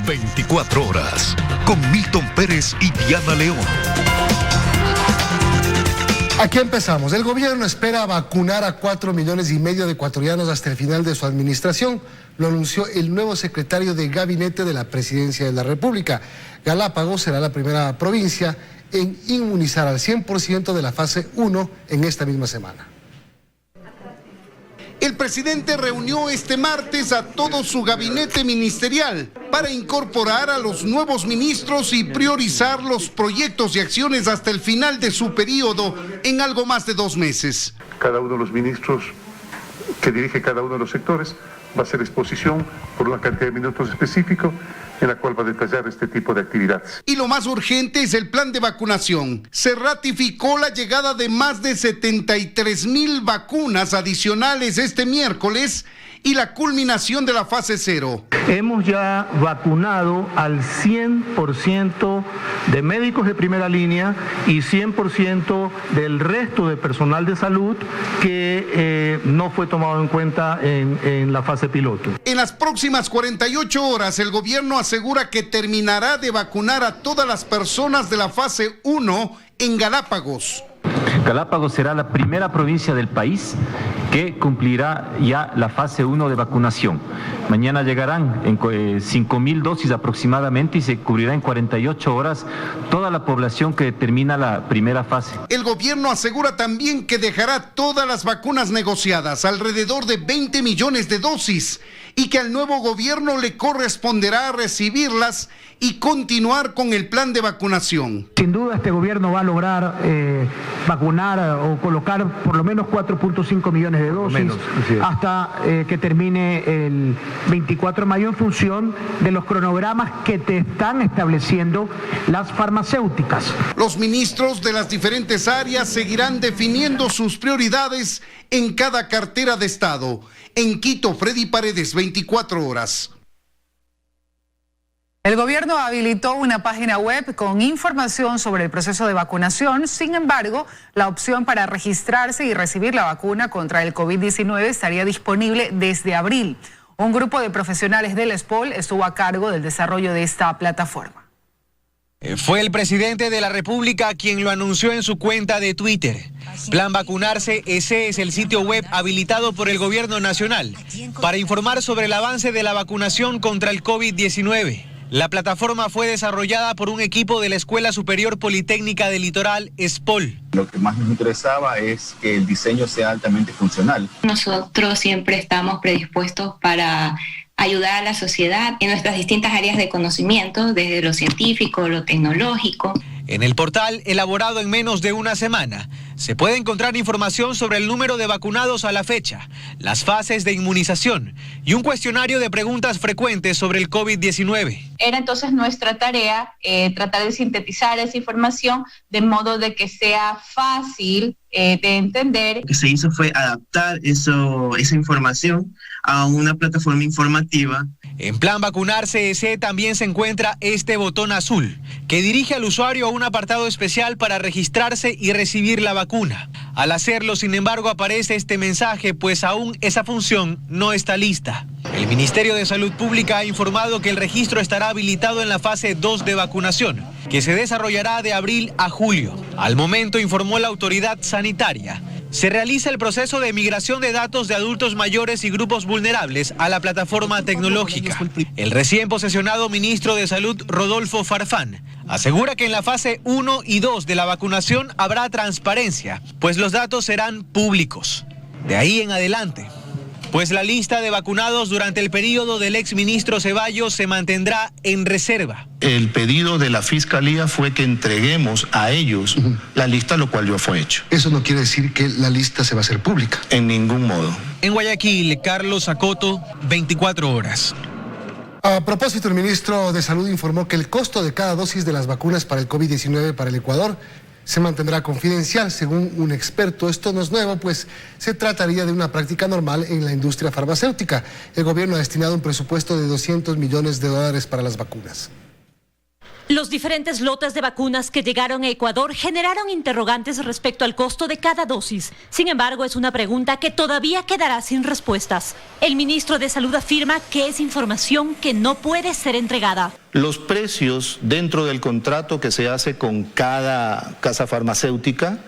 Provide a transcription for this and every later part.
24 horas, con Milton Pérez y Diana León. Aquí empezamos. El gobierno espera vacunar a 4,5 millones de ecuatorianos hasta el final de su administración. Lo anunció el nuevo secretario de Gabinete de la Presidencia de la República. Galápagos será la primera provincia en inmunizar al 100% de la fase 1 en esta misma semana. El presidente reunió este martes a todo su gabinete ministerial para incorporar a los nuevos ministros y priorizar los proyectos y acciones hasta el final de su periodo en algo más de 2 meses. Cada uno de los ministros que dirige cada uno de los sectores va a hacer exposición por una cantidad de minutos específicos en la cual va a detallar este tipo de actividades. Y lo más urgente es el plan de vacunación. Se ratificó la llegada de más de 73,000 vacunas adicionales este miércoles y la culminación de la fase 0. Hemos ya vacunado al 100% de médicos de primera línea y 100% del resto de personal de salud que no fue tomado en cuenta en la fase piloto. En las próximas 48 horas, el gobierno asegura que terminará de vacunar a todas las personas de la fase 1 en Galápagos. Galápagos será la primera provincia del país que cumplirá ya la fase 1 de vacunación. Mañana llegarán en 5,000 dosis aproximadamente y se cubrirá en 48 horas toda la población que termina la primera fase. El gobierno asegura también que dejará todas las vacunas negociadas, alrededor de 20 millones de dosis, y que al nuevo gobierno le corresponderá recibirlas y continuar con el plan de vacunación. Sin duda este gobierno va a lograr vacunar o colocar por lo menos 4,5 millones de dosis hasta que termine el 24 de mayo en función de los cronogramas que te están estableciendo las farmacéuticas. Los ministros de las diferentes áreas seguirán definiendo sus prioridades en cada cartera de Estado. En Quito, Freddy Paredes, 24 horas. El gobierno habilitó una página web con información sobre el proceso de vacunación. Sin embargo, la opción para registrarse y recibir la vacuna contra el COVID-19 estaría disponible desde abril. Un grupo de profesionales del SPOL estuvo a cargo del desarrollo de esta plataforma. Fue el presidente de la República quien lo anunció en su cuenta de Twitter. Plan Vacunarse, ese es el sitio web habilitado por el gobierno nacional para informar sobre el avance de la vacunación contra el COVID-19. La plataforma fue desarrollada por un equipo de la Escuela Superior Politécnica del Litoral, SPOL. Lo que más nos interesaba es que el diseño sea altamente funcional. Nosotros siempre estamos predispuestos para ayudar a la sociedad en nuestras distintas áreas de conocimiento, desde lo científico, lo tecnológico. En el portal, elaborado en menos de una semana, se puede encontrar información sobre el número de vacunados a la fecha, las fases de inmunización y un cuestionario de preguntas frecuentes sobre el COVID-19. Era entonces nuestra tarea tratar de sintetizar esa información de modo de que sea fácil de entender. Lo que se hizo fue adaptar esa información a una plataforma informativa. En Plan Vacunarse ese también se encuentra este botón azul, que dirige al usuario a un apartado especial para registrarse y recibir la vacuna. Al hacerlo, sin embargo, aparece este mensaje, pues aún esa función no está lista. El Ministerio de Salud Pública ha informado que el registro estará habilitado en la fase 2 de vacunación, que se desarrollará de abril a julio. Al momento, informó la autoridad sanitaria, se realiza el proceso de migración de datos de adultos mayores y grupos vulnerables a la plataforma tecnológica. El recién posesionado ministro de Salud, Rodolfo Farfán, asegura que en la fase 1 y 2 de la vacunación habrá transparencia, pues los datos serán públicos. De ahí en adelante, pues la lista de vacunados durante el periodo del exministro Ceballos se mantendrá en reserva. El pedido de la Fiscalía fue que entreguemos a ellos la lista, lo cual ya fue hecho. Eso no quiere decir que la lista se va a hacer pública. En ningún modo. En Guayaquil, Carlos Acoto, 24 horas. A propósito, el ministro de Salud informó que el costo de cada dosis de las vacunas para el COVID-19 para el Ecuador se mantendrá confidencial. Según un experto, esto no es nuevo, pues se trataría de una práctica normal en la industria farmacéutica. El gobierno ha destinado un presupuesto de $200 millones para las vacunas. Los diferentes lotes de vacunas que llegaron a Ecuador generaron interrogantes respecto al costo de cada dosis. Sin embargo, es una pregunta que todavía quedará sin respuestas. El ministro de Salud afirma que es información que no puede ser entregada. Los precios dentro del contrato que se hace con cada casa farmacéutica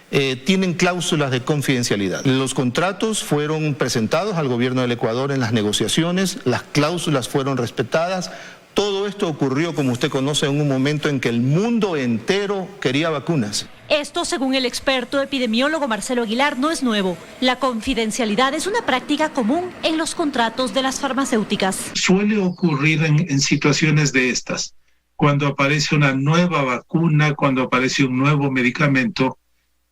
tienen cláusulas de confidencialidad. Los contratos fueron presentados al gobierno del Ecuador en las negociaciones, las cláusulas fueron respetadas. Todo esto ocurrió, como usted conoce, en un momento en que el mundo entero quería vacunas. Esto, según el experto epidemiólogo Marcelo Aguilar, no es nuevo. La confidencialidad es una práctica común en los contratos de las farmacéuticas. Suele ocurrir en situaciones de estas. Cuando aparece una nueva vacuna, cuando aparece un nuevo medicamento,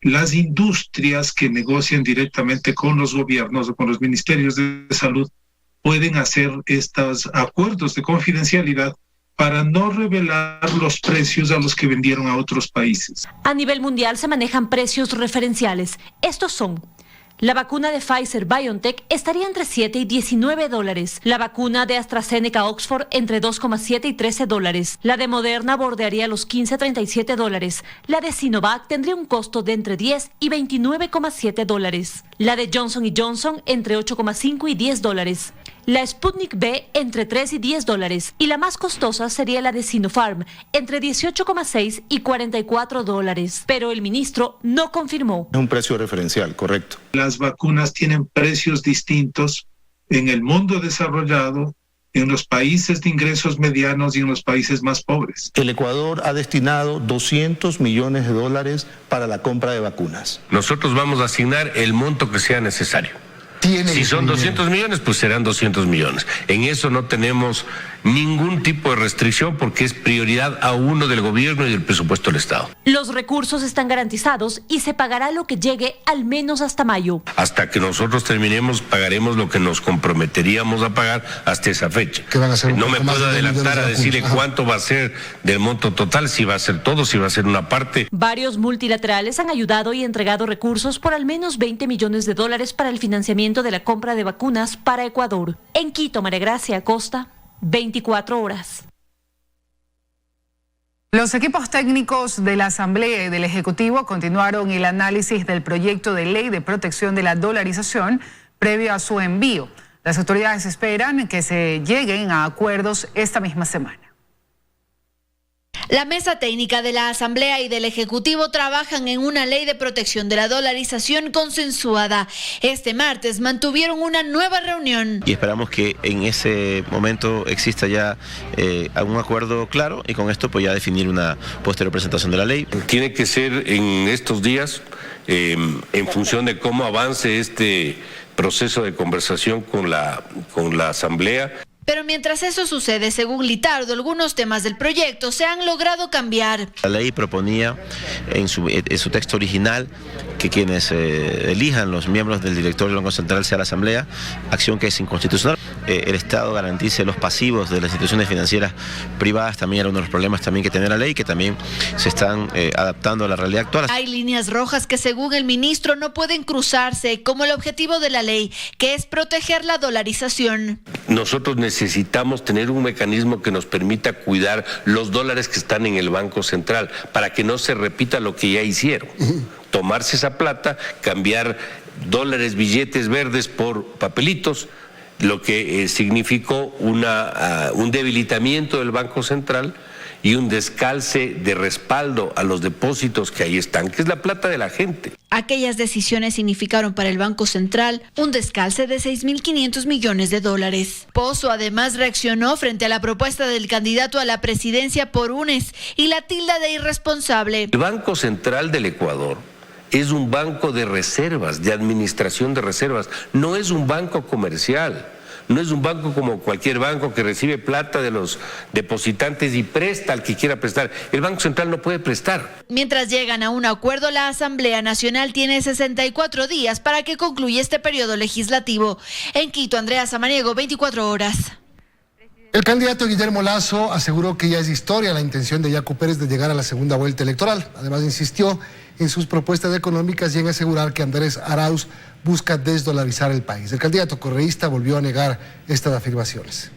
las industrias que negocian directamente con los gobiernos o con los ministerios de salud pueden hacer estos acuerdos de confidencialidad para no revelar los precios a los que vendieron a otros países. A nivel mundial se manejan precios referenciales. Estos son: la vacuna de Pfizer-BioNTech estaría entre $7 y $19. La vacuna de AstraZeneca-Oxford entre $2,7 y $13. La de Moderna bordearía los $15 a $37. La de Sinovac tendría un costo de entre $10 y $29,7. La de Johnson & Johnson entre $8,5 y $10. La Sputnik V entre $3 y $10. Y la más costosa sería la de Sinopharm entre $18,6 y $44. Pero el ministro no confirmó. Es un precio referencial, correcto. Las vacunas tienen precios distintos en el mundo desarrollado, en los países de ingresos medianos y en los países más pobres. El Ecuador ha destinado $200 millones para la compra de vacunas. Nosotros vamos a asignar el monto que sea necesario. Si son 200 millones, pues serán 200 millones. En eso no tenemos ningún tipo de restricción porque es prioridad a uno del gobierno y del presupuesto del Estado. Los recursos están garantizados y se pagará lo que llegue al menos hasta mayo. Hasta que nosotros terminemos, pagaremos lo que nos comprometeríamos a pagar hasta esa fecha. No me puedo adelantar a decirle cuánto va a ser del monto total, si va a ser todo, si va a ser una parte. Varios multilaterales han ayudado y entregado recursos por al menos $20 millones para el financiamiento de la compra de vacunas para Ecuador. En Quito, María Gracia Acosta, 24 horas. Los equipos técnicos de la Asamblea y del Ejecutivo continuaron el análisis del proyecto de ley de protección de la dolarización previo a su envío. Las autoridades esperan que se lleguen a acuerdos esta misma semana. La mesa técnica de la Asamblea y del Ejecutivo trabajan en una ley de protección de la dolarización consensuada. Este martes mantuvieron una nueva reunión. Y esperamos que en ese momento exista ya algún acuerdo claro y con esto pues ya definir una posterior presentación de la ley. Tiene que ser en estos días, en función de cómo avance este proceso de conversación con la Asamblea. Pero mientras eso sucede, según Litardo, algunos temas del proyecto se han logrado cambiar. La ley proponía en su texto original que quienes elijan los miembros del directorio del Banco Central sea la Asamblea, acción que es inconstitucional. El Estado garantice los pasivos de las instituciones financieras privadas, también era uno de los problemas también que tiene la ley, que también se están adaptando a la realidad actual. Hay líneas rojas que según el ministro no pueden cruzarse, como el objetivo de la ley, que es proteger la dolarización. Nosotros necesitamos tener un mecanismo que nos permita cuidar los dólares que están en el Banco Central para que no se repita lo que ya hicieron. Tomarse esa plata, cambiar dólares, billetes verdes por papelitos, lo que significó un debilitamiento del Banco Central y un descalce de respaldo a los depósitos que ahí están, que es la plata de la gente. Aquellas decisiones significaron para el Banco Central un descalce de $6.500 millones. Pozo además reaccionó frente a la propuesta del candidato a la presidencia por UNES y la tilda de irresponsable. El Banco Central del Ecuador es un banco de reservas, de administración de reservas, no es un banco comercial. No es un banco como cualquier banco que recibe plata de los depositantes y presta al que quiera prestar. El Banco Central no puede prestar. Mientras llegan a un acuerdo, la Asamblea Nacional tiene 64 días para que concluya este periodo legislativo. En Quito, Andrea Samaniego, 24 horas. El candidato Guillermo Lasso aseguró que ya es historia la intención de Yacu Pérez de llegar a la segunda vuelta electoral. Además, insistió en sus propuestas económicas y en asegurar que Andrés Arauz busca desdolarizar el país. El candidato correísta volvió a negar estas afirmaciones.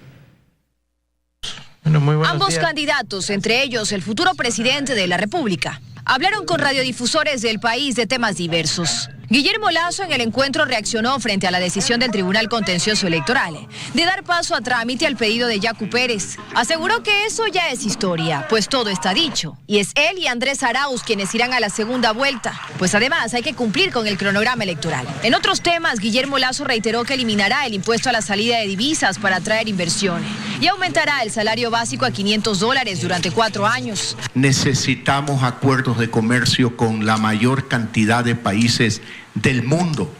Bueno, Ambos candidatos, entre ellos el futuro presidente de la República, hablaron con radiodifusores del país de temas diversos. Guillermo Lasso en el encuentro reaccionó frente a la decisión del Tribunal Contencioso Electoral de dar paso a trámite al pedido de Yacu Pérez. Aseguró que eso ya es historia, pues todo está dicho. Y es él y Andrés Arauz quienes irán a la segunda vuelta, pues además hay que cumplir con el cronograma electoral. En otros temas, Guillermo Lasso reiteró que eliminará el impuesto a la salida de divisas para atraer inversiones y aumentará el salario básico a $500 durante 4 años. Necesitamos acuerdos de comercio con la mayor cantidad de países del mundo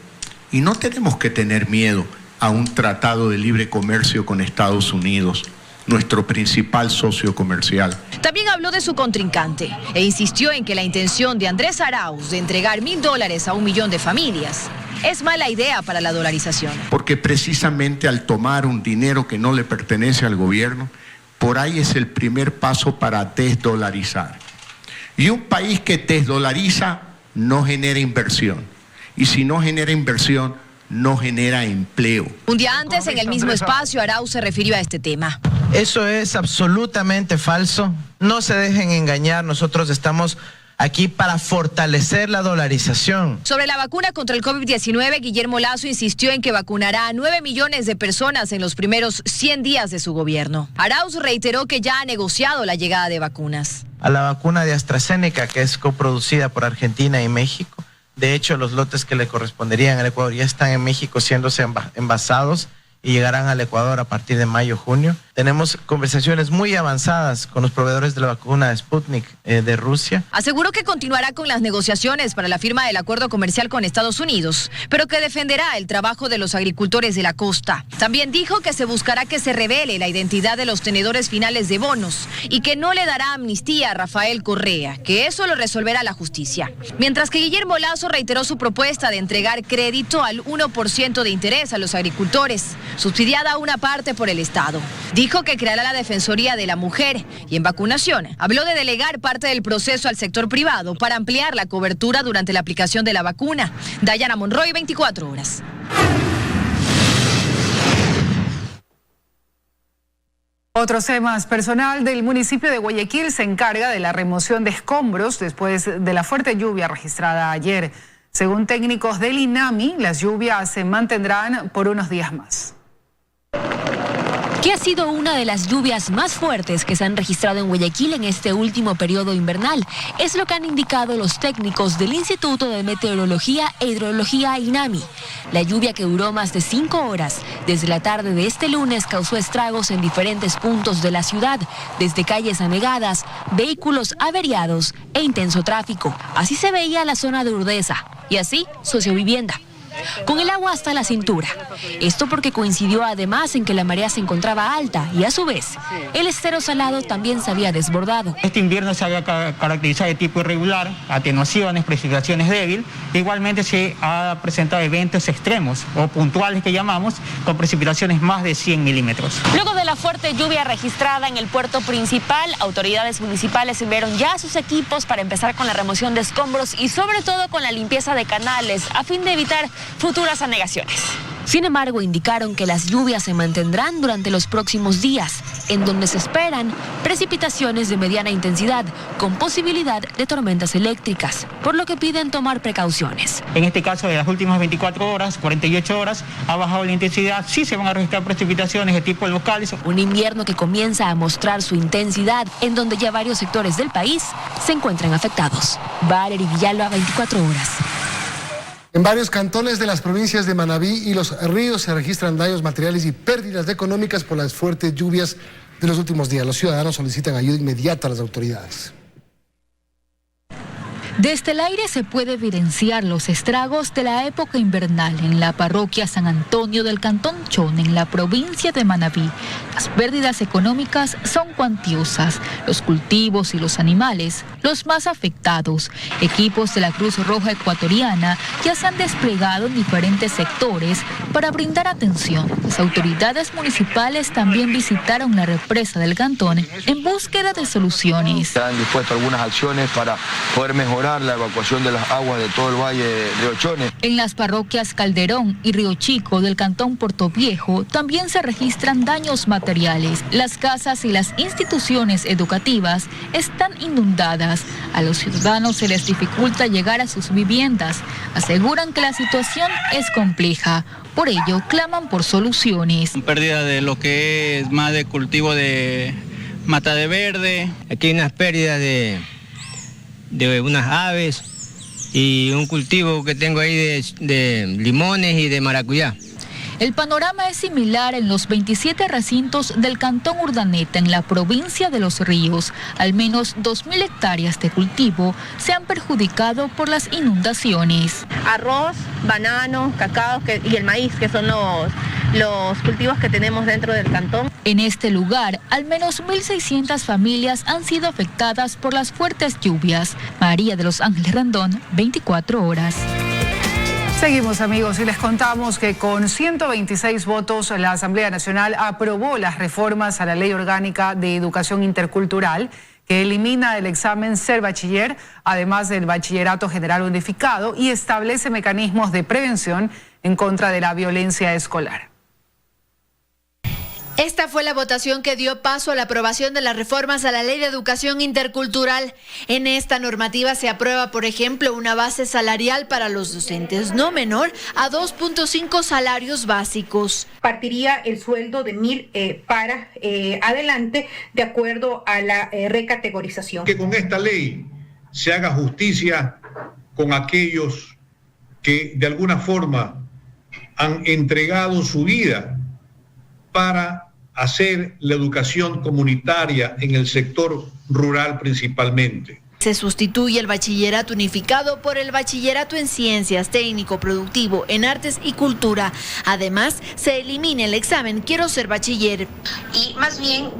y no tenemos que tener miedo a un tratado de libre comercio con Estados Unidos, nuestro principal socio comercial. También habló de su contrincante e insistió en que la intención de Andrés Arauz de entregar $1.000 a 1 millón de familias es mala idea para la dolarización. Porque precisamente al tomar un dinero que no le pertenece al gobierno, por ahí es el primer paso para desdolarizar. Y un país que desdolariza no genera inversión. Y si no genera inversión, no genera empleo. Un día antes, en el mismo espacio, Arauz se refirió a este tema. Eso es absolutamente falso. No se dejen engañar, nosotros estamos aquí para fortalecer la dolarización. Sobre la vacuna contra el COVID-19, Guillermo Lasso insistió en que vacunará a 9 millones de personas en los primeros 100 días de su gobierno. Arauz reiteró que ya ha negociado la llegada de vacunas. A la vacuna de AstraZeneca, que es coproducida por Argentina y México. De hecho, los lotes que le corresponderían al Ecuador ya están en México siéndose envasados y llegarán al Ecuador a partir de mayo-junio. Tenemos conversaciones muy avanzadas con los proveedores de la vacuna Sputnik de Rusia. Aseguró que continuará con las negociaciones para la firma del acuerdo comercial con Estados Unidos, pero que defenderá el trabajo de los agricultores de la costa. También dijo que se buscará que se revele la identidad de los tenedores finales de bonos y que no le dará amnistía a Rafael Correa, que eso lo resolverá la justicia. Mientras que Guillermo Lasso reiteró su propuesta de entregar crédito al 1% de interés a los agricultores, subsidiada una parte por el Estado. Dijo que creará la Defensoría de la Mujer y en vacunación habló de delegar parte del proceso al sector privado para ampliar la cobertura durante la aplicación de la vacuna. Dayana Monroy, 24 horas. Otros temas. Personal del municipio de Guayaquil se encarga de la remoción de escombros después de la fuerte lluvia registrada ayer. Según técnicos del INAMI, las lluvias se mantendrán por unos días más. Que ha sido una de las lluvias más fuertes que se han registrado en Guayaquil en este último periodo invernal. Es lo que han indicado los técnicos del Instituto de Meteorología e Hidrología INAMI. La lluvia, que duró más de 5 horas desde la tarde de este lunes, causó estragos en diferentes puntos de la ciudad, desde calles anegadas, vehículos averiados e intenso tráfico. Así se veía la zona de Urdesa y así sociovivienda, con el agua hasta la cintura. Esto porque coincidió además en que la marea se encontraba alta y a su vez el estero salado también se había desbordado. Este invierno se había caracterizado de tipo irregular, atenuaciones, precipitaciones débiles. Igualmente se ha presentado eventos extremos o puntuales que llamamos, con precipitaciones más de 100 milímetros. Luego de la fuerte lluvia registrada en el puerto principal, autoridades municipales enviaron ya sus equipos para empezar con la remoción de escombros y sobre todo con la limpieza de canales a fin de evitar futuras anegaciones. Sin embargo, indicaron que las lluvias se mantendrán durante los próximos días, en donde se esperan precipitaciones de mediana intensidad, con posibilidad de tormentas eléctricas, por lo que piden tomar precauciones. En este caso, de las últimas 24 horas, 48 horas, ha bajado la intensidad. Sí se van a registrar precipitaciones de tipo locales. Un invierno que comienza a mostrar su intensidad, en donde ya varios sectores del país se encuentran afectados. Valery Villalba, 24 horas. En varios cantones de las provincias de Manabí y Los Ríos se registran daños materiales y pérdidas económicas por las fuertes lluvias de los últimos días. Los ciudadanos solicitan ayuda inmediata a las autoridades. Desde el aire se puede evidenciar los estragos de la época invernal en la parroquia San Antonio del Cantón Chón, en la provincia de Manabí. Las pérdidas económicas son cuantiosas. Los cultivos y los animales, los más afectados. Equipos de la Cruz Roja Ecuatoriana ya se han desplegado en diferentes sectores para brindar atención. Las autoridades municipales también visitaron la represa del Cantón en búsqueda de soluciones. Se han dispuesto algunas acciones para poder mejorar coordinar la evacuación de las aguas de todo el valle de Río Chone. En las parroquias Calderón y Río Chico del cantón Portoviejo también se registran daños materiales. Las casas y las instituciones educativas están inundadas. A los ciudadanos se les dificulta llegar a sus viviendas. Aseguran que la situación es compleja. Por ello, claman por soluciones. Pérdida de lo que es más de cultivo de mata de verde. Aquí hay unas pérdidas de unas aves y un cultivo que tengo ahí de limones y de maracuyá. El panorama es similar en los 27 recintos del cantón Urdaneta en la provincia de Los Ríos. Al menos 2.000 hectáreas de cultivo se han perjudicado por las inundaciones. Arroz, banano, cacao y el maíz, que son los cultivos que tenemos dentro del cantón. En este lugar, al menos 1.600 familias han sido afectadas por las fuertes lluvias. María de los Ángeles Randón, 24 horas. Seguimos, amigos, y les contamos que con 126 votos la Asamblea Nacional aprobó las reformas a la Ley Orgánica de Educación Intercultural que elimina el examen Ser Bachiller, además del Bachillerato General Unificado, y establece mecanismos de prevención en contra de la violencia escolar. Esta fue la votación que dio paso a la aprobación de las reformas a la Ley de Educación Intercultural. En esta normativa se aprueba, por ejemplo, una base salarial para los docentes no menor a 2.5 salarios básicos. Partiría el sueldo de 1.000 para adelante, de acuerdo a la recategorización. Que con esta ley se haga justicia con aquellos que de alguna forma han entregado su vida para hacer la educación comunitaria en el sector rural principalmente. Se sustituye el bachillerato unificado por el bachillerato en ciencias, técnico, productivo, en artes y cultura. Además, se elimina el examen Quiero ser bachiller. Y más bien,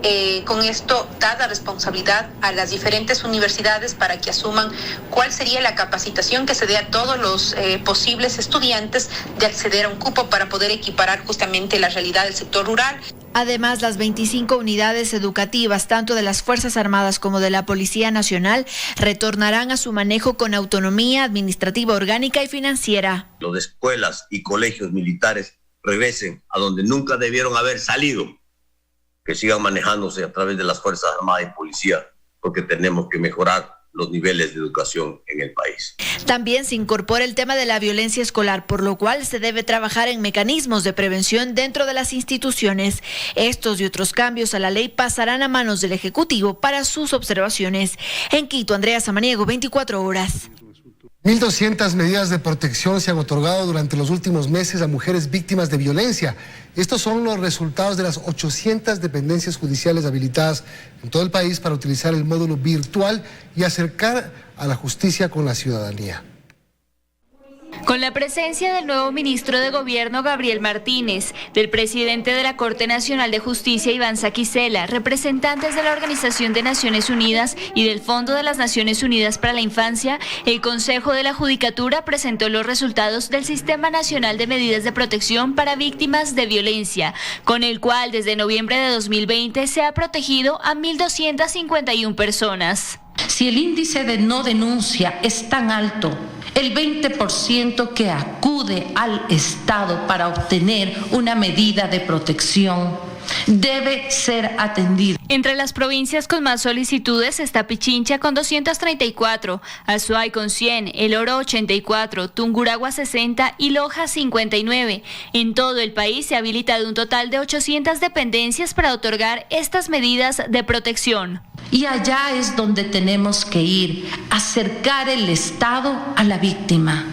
con esto da la responsabilidad a las diferentes universidades para que asuman cuál sería la capacitación que se dé a todos los posibles estudiantes de acceder a un cupo para poder equiparar justamente la realidad del sector rural. Además, las 25 unidades educativas, tanto de las Fuerzas Armadas como de la Policía Nacional, retornarán a su manejo con autonomía administrativa orgánica y financiera. Los de escuelas y colegios militares regresen a donde nunca debieron haber salido, que sigan manejándose a través de las Fuerzas Armadas y Policía, porque tenemos que mejorar los niveles de educación en el país. También se incorpora el tema de la violencia escolar, por lo cual se debe trabajar en mecanismos de prevención dentro de las instituciones. Estos y otros cambios a la ley pasarán a manos del Ejecutivo para sus observaciones. En Quito, Andrea Samaniego, 24 horas. 1.200 medidas de protección se han otorgado durante los últimos meses a mujeres víctimas de violencia. Estos son los resultados de las 800 dependencias judiciales habilitadas en todo el país para utilizar el módulo virtual y acercar a la justicia con la ciudadanía. Con la presencia del nuevo ministro de Gobierno, Gabriel Martínez, del presidente de la Corte Nacional de Justicia, Iván Saquicela, representantes de la Organización de Naciones Unidas y del Fondo de las Naciones Unidas para la Infancia, el Consejo de la Judicatura presentó los resultados del Sistema Nacional de Medidas de Protección para Víctimas de Violencia, con el cual desde noviembre de 2020 se ha protegido a 1.251 personas. Si el índice de no denuncia es tan alto, el 20% que acude al Estado para obtener una medida de protección debe ser atendido. Entre las provincias con más solicitudes está Pichincha con 234, Azuay con 100, El Oro 84, Tungurahua 60 y Loja 59. En todo el país se ha habilitado un total de 800 dependencias para otorgar estas medidas de protección. Y allá es donde tenemos que ir, acercar el Estado a la víctima.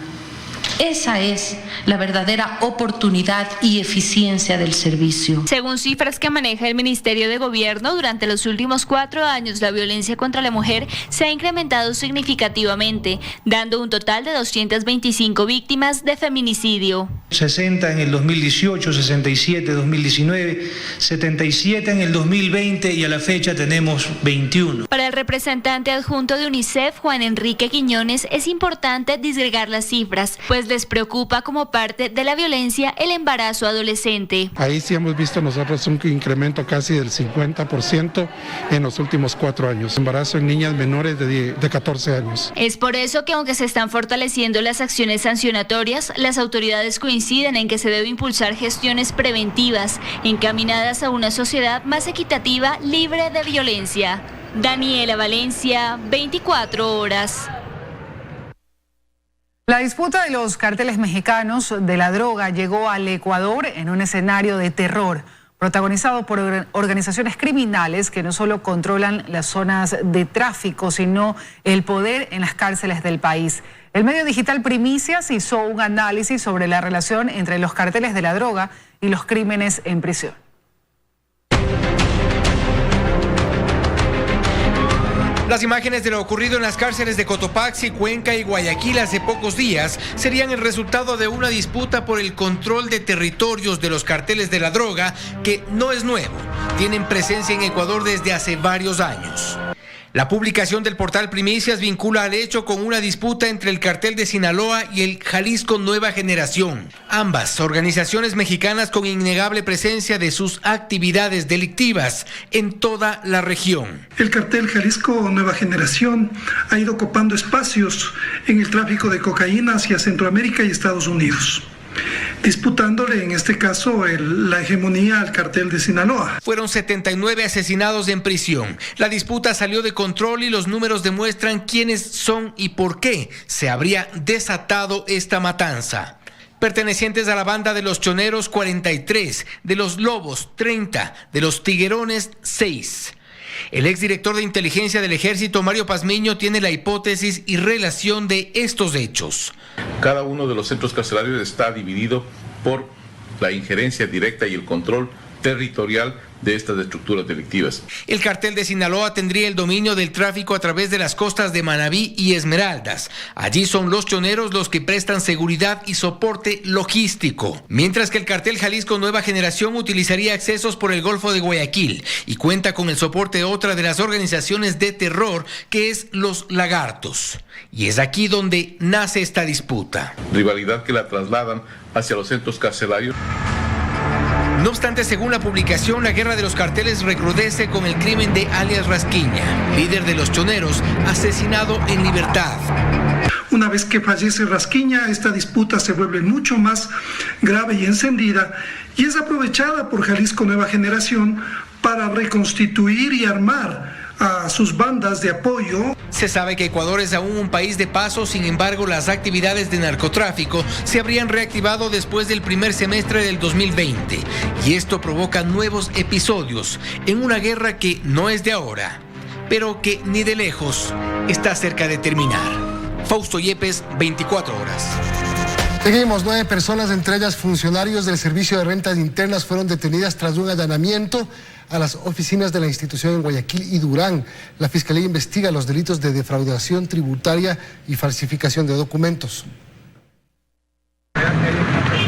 Esa es la verdadera oportunidad y eficiencia del servicio. Según cifras que maneja el Ministerio de Gobierno, durante los últimos 4 años la violencia contra la mujer se ha incrementado significativamente, dando un total de 225 víctimas de feminicidio. 60 en el 2018, 67 en 2019, 77 en el 2020 y a la fecha tenemos 21. Para el representante adjunto de UNICEF, Juan Enrique Quiñones, es importante disgregar las cifras, pues pues les preocupa como parte de la violencia el embarazo adolescente. Ahí sí hemos visto nosotros un incremento casi del 50% en los últimos 4 años. Embarazo en niñas menores de 14 años. Es por eso que aunque se están fortaleciendo las acciones sancionatorias, las autoridades coinciden en que se debe impulsar gestiones preventivas encaminadas a una sociedad más equitativa, libre de violencia. Daniela Valencia, 24 horas. La disputa de los cárteles mexicanos de la droga llegó al Ecuador en un escenario de terror, protagonizado por organizaciones criminales que no solo controlan las zonas de tráfico, sino el poder en las cárceles del país. El medio digital Primicias hizo un análisis sobre la relación entre los cárteles de la droga y los crímenes en prisión. Las imágenes de lo ocurrido en las cárceles de Cotopaxi, Cuenca y Guayaquil hace pocos días serían el resultado de una disputa por el control de territorios de los carteles de la droga, que no es nuevo. Tienen presencia en Ecuador desde hace varios años. La publicación del portal Primicias vincula al hecho con una disputa entre el cartel de Sinaloa y el Jalisco Nueva Generación. Ambas organizaciones mexicanas con innegable presencia de sus actividades delictivas en toda la región. El cartel Jalisco Nueva Generación ha ido copando espacios en el tráfico de cocaína hacia Centroamérica y Estados Unidos, disputándole en este caso la hegemonía al cartel de Sinaloa. Fueron 79 asesinados en prisión. La disputa salió de control y los números demuestran quiénes son y por qué se habría desatado esta matanza. Pertenecientes a la banda de los Choneros, 43, de los Lobos, 30, de los Tiguerones, 6. El exdirector de inteligencia del Ejército, Mario Pazmiño, tiene la hipótesis y relación de estos hechos. Cada uno de los centros carcelarios está dividido por la injerencia directa y el control territorial de estas estructuras delictivas. El cartel de Sinaloa tendría el dominio del tráfico a través de las costas de Manabí y Esmeraldas. Allí son los choneros los que prestan seguridad y soporte logístico, mientras que el cartel Jalisco Nueva Generación utilizaría accesos por el Golfo de Guayaquil y cuenta con el soporte de otra de las organizaciones de terror, que es Los Lagartos. Y es aquí donde nace esta disputa. Rivalidad que la trasladan hacia los centros carcelarios. No obstante, según la publicación, la guerra de los carteles recrudece con el crimen de alias Rasquiña, líder de los Choneros, asesinado en libertad. Una vez que fallece Rasquiña, esta disputa se vuelve mucho más grave y encendida, y es aprovechada por Jalisco Nueva Generación para reconstituir y armar a sus bandas de apoyo. Se sabe que Ecuador es aún un país de paso, sin embargo, las actividades de narcotráfico se habrían reactivado después del primer semestre del 2020, y esto provoca nuevos episodios en una guerra que no es de ahora, pero que ni de lejos está cerca de terminar. Fausto Yepes, 24 horas. Seguimos, 9 personas, entre ellas funcionarios del Servicio de Rentas Internas, fueron detenidas tras un allanamiento a las oficinas de la institución en Guayaquil y Durán. La Fiscalía investiga los delitos de defraudación tributaria y falsificación de documentos.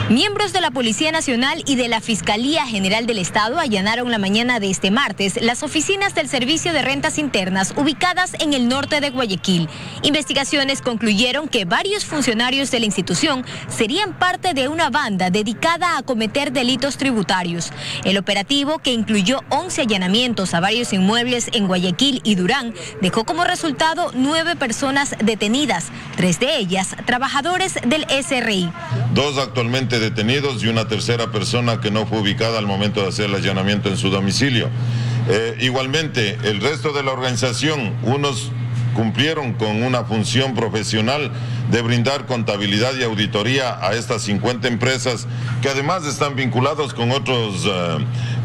Miembros de la Policía Nacional y de la Fiscalía General del Estado allanaron la mañana de este martes las oficinas del Servicio de Rentas Internas ubicadas en el norte de Guayaquil. Investigaciones concluyeron que varios funcionarios de la institución serían parte de una banda dedicada a cometer delitos tributarios. El operativo, que incluyó 11 allanamientos a varios inmuebles en Guayaquil y Durán, dejó como resultado 9 personas detenidas, 3 de ellas trabajadores del SRI. 2 actualmente detenidos y una tercera persona que no fue ubicada al momento de hacer el allanamiento en su domicilio. Igualmente, el resto de la organización, unos cumplieron con una función profesional de brindar contabilidad y auditoría a estas 50 empresas que además están vinculados con otros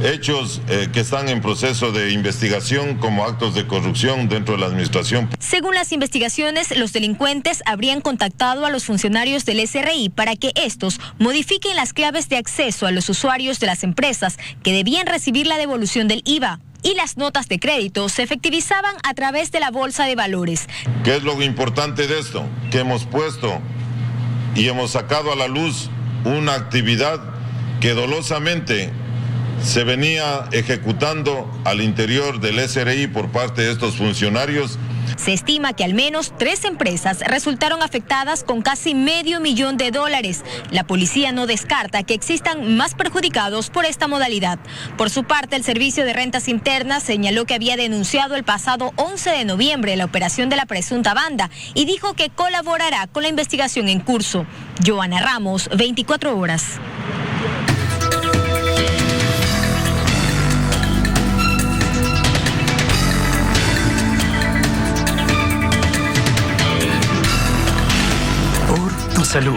hechos que están en proceso de investigación como actos de corrupción dentro de la administración. Según las investigaciones, los delincuentes habrían contactado a los funcionarios del SRI para que estos modifiquen las claves de acceso a los usuarios de las empresas que debían recibir la devolución del IVA. Y las notas de crédito se efectivizaban a través de la bolsa de valores. ¿Qué es lo importante de esto? Que hemos puesto y hemos sacado a la luz una actividad que dolosamente se venía ejecutando al interior del SRI por parte de estos funcionarios Se estima que al menos 3 empresas resultaron afectadas con casi $500,000. La policía no descarta que existan más perjudicados por esta modalidad. Por su parte, el Servicio de Rentas Internas señaló que había denunciado el pasado 11 de noviembre la operación de la presunta banda y dijo que colaborará con la investigación en curso. Joana Ramos, 24 horas. Por tu salud.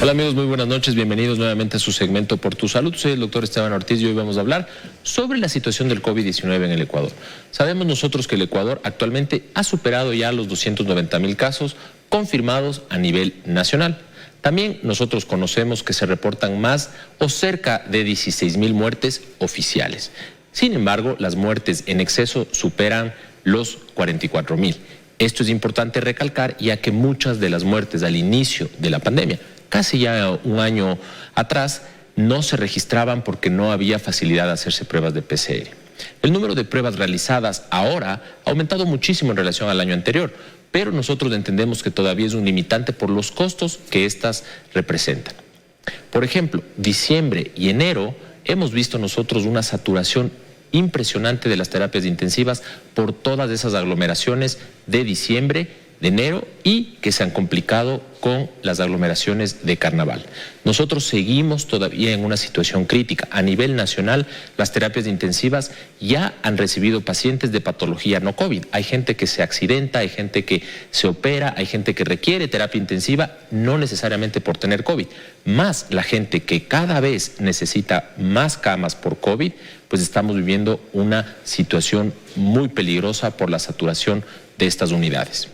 Hola amigos, muy buenas noches, bienvenidos nuevamente a su segmento Por tu Salud. Soy el doctor Esteban Ortiz y hoy vamos a hablar sobre la situación del COVID-19 en el Ecuador. Sabemos nosotros que el Ecuador actualmente ha superado ya los 290,000 casos confirmados a nivel nacional. También nosotros conocemos que se reportan más o cerca de 16,000 muertes oficiales. Sin embargo, las muertes en exceso superan los 44,000. Esto es importante recalcar, ya que muchas de las muertes al inicio de la pandemia, casi ya un año atrás, no se registraban porque no había facilidad de hacerse pruebas de PCR. El número de pruebas realizadas ahora ha aumentado muchísimo en relación al año anterior, pero nosotros entendemos que todavía es un limitante por los costos que estas representan. Por ejemplo, diciembre y enero hemos visto nosotros una saturación impresionante de las terapias intensivas por todas esas aglomeraciones de diciembre, de enero y que se han complicado con las aglomeraciones de carnaval. Nosotros seguimos todavía en una situación crítica. A nivel nacional, las terapias intensivas ya han recibido pacientes de patología no COVID. Hay gente que se accidenta, hay gente que se opera, hay gente que requiere terapia intensiva, no necesariamente por tener COVID. Más la gente que cada vez necesita más camas por COVID, pues estamos viviendo una situación muy peligrosa por la saturación de estas unidades.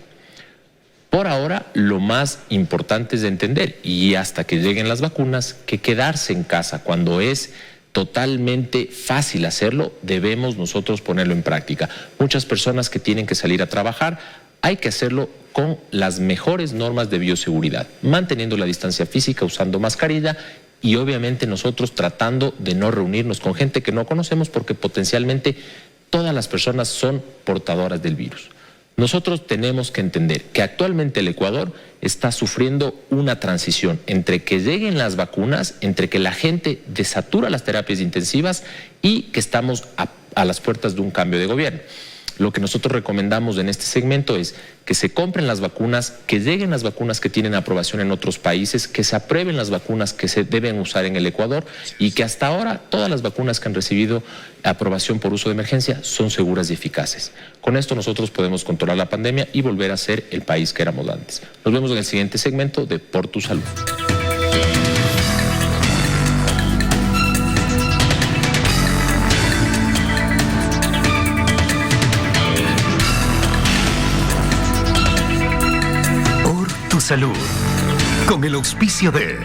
Por ahora, lo más importante es entender, y hasta que lleguen las vacunas, que quedarse en casa cuando es totalmente fácil hacerlo, debemos nosotros ponerlo en práctica. Muchas personas que tienen que salir a trabajar, hay que hacerlo con las mejores normas de bioseguridad, manteniendo la distancia física, usando mascarilla y obviamente nosotros tratando de no reunirnos con gente que no conocemos porque potencialmente todas las personas son portadoras del virus. Nosotros tenemos que entender que actualmente el Ecuador está sufriendo una transición entre que lleguen las vacunas, entre que la gente desatura las terapias intensivas y que estamos a las puertas de un cambio de gobierno. Lo que nosotros recomendamos en este segmento es que se compren las vacunas, que lleguen las vacunas que tienen aprobación en otros países, que se aprueben las vacunas que se deben usar en el Ecuador y que hasta ahora todas las vacunas que han recibido aprobación por uso de emergencia son seguras y eficaces. Con esto nosotros podemos controlar la pandemia y volver a ser el país que éramos antes. Nos vemos en el siguiente segmento de Por tu Salud. Salud, con el auspicio de